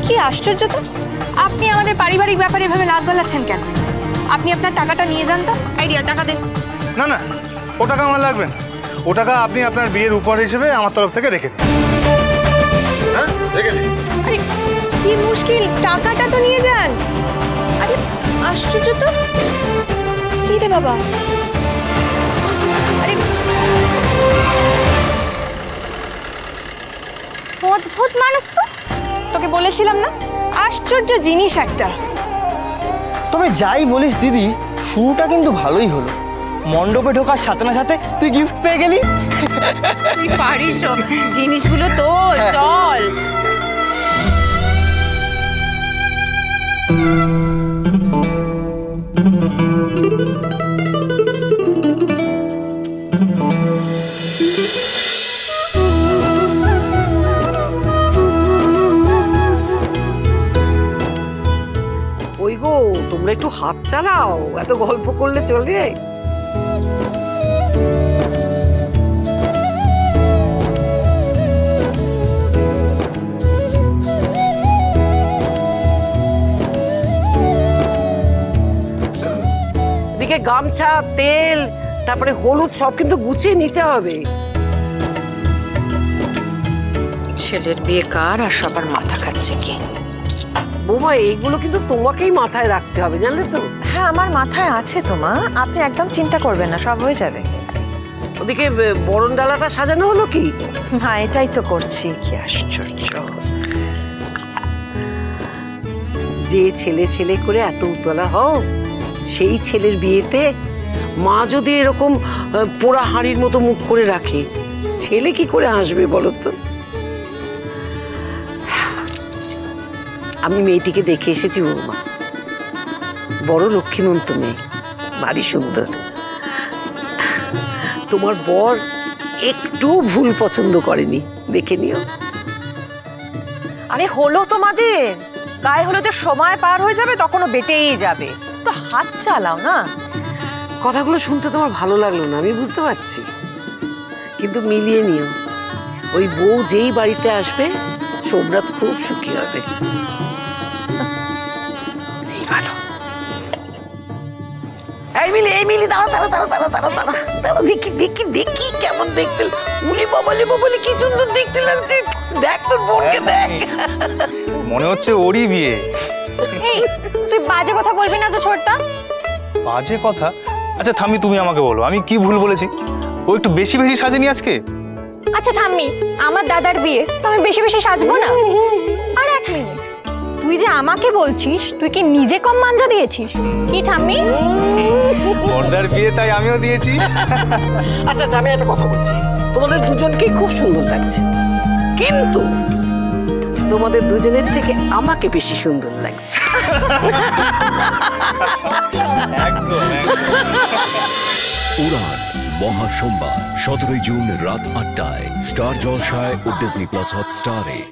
কি আশ্চর্য তো, আপনি আমাদের পারিবারিক ব্যাপারে এভাবে নাক গলাচ্ছেন কেন? আপনি আপনার টাকাটা নিয়ে যান তো। আইডিয়া, টাকা দেন। না না, ও টাকা আমার লাগবে না। ও টাকা আপনি আপনার বিয়ের উপহার হিসেবে আমার তরফ থেকে রেখে দিন। হ্যাঁ, রেখে দিন। আরে কি মুশকিল, টাকাটা তো নিয়ে যান। আরে আশ্চর্য তো, কি রে বাবা? আরে অদ্ভুত মানুষ তো, তোকে বলেছিলাম না, আশ্চর্য জিনিস একটা। তবে যাই বলিস দিদি, শুরুটা কিন্তু ভালোই হলো। মণ্ডপে ঢোকার সাথে না সাথে তুই গিফট পেয়ে গেলি। তুই পারিস, জিনিসগুলো তোর, চল। ওই গো, তোমরা একটু হাত চালাও, এত গল্প করলে চলবে? এদিকে গামছা, তেল, তারপরে হলুদ সব কিন্তু গুছিয়ে নিতে হবে। ছেলের বিয়ে কার আর সবার মাথা খাচ্ছে কি? বৌমা, এইগুলো কিন্তু তোমাকেই মাথায় রাখতে হবে, জানলে তো? হ্যাঁ, আমার মাথায় আছে তো মা, আপনি একদম চিন্তা করবেন না, সব হয়ে যাবে। ওদিকে বরণ ডালাটা সাজানো হলো কি? হ্যাঁ, এটাই তো করছি। কি আশ্চর্য! যে ছেলে ছেলে করে এত উতলা হও, সেই ছেলের বিয়েতে মা যদি এরকম পোড়া হাঁড়ির মতো মুখ করে রাখে, ছেলে কি করে হাসবে বলো তো? আমি মেয়েটিকে দেখে এসেছি বৌমা, বড় লক্ষ্মীমন্ত মেয়ে, ভারী সুন্দর। তোমার বর একটু ভুল পছন্দ করেনি, দেখে নিও। আরে হলো তোমাদের, গায়ে হলুদের সময় পার হয়ে যাবে, তখনও বেটেই যাবে। একটু হাত চালাও না। কথাগুলো শুনতে তোমার ভালো লাগলো না, আমি বুঝতে পারছি, কিন্তু মিলিয়ে নিও। ওই বউ যেই বাড়িতে আসবে, সোমরাত খুব সুখী হবে। এই মিলি, দাঁড়া, দেখি কেমন দেখতে। উলি বাবালি কি সুন্দর দেখতে লাগছে। দেখ তোর বোনকে, দেখ। মনে হচ্ছে ওরই বিয়ে। এই, তুই বাজে কথা বলবি না তো ছোটটা। বাজে কথা? আচ্ছা থামি, তুমি আমাকে বলো, আমি কি ভুল বলেছি? ও একটু বেশি বেশি সাজেনি আজকে? আচ্ছা ঠাম্মি, আমার দাদার বিয়ে তো আমি বেশি বেশি সাজবো না? আর এক মিনিট, তুই যে আমাকে বলছিস, তুই কি নিজে কম মাঞ্জা দিয়েছিস কি ঠাম্মি? বর্দার বিয়ে তাই আমিও দিয়েছি। আচ্ছা, আমি একটা কথা বলছি, তোমাদের দুজনকেই খুব সুন্দর লাগছে, কিন্তু তোমাদের দুজনের থেকে আমাকে বেশি সুন্দর লাগছে। উড়ান মহা সোমবার 17 জুন রাত 8টায় স্টার জলসায় ও ডিজনি প্লাস হটস্টারে।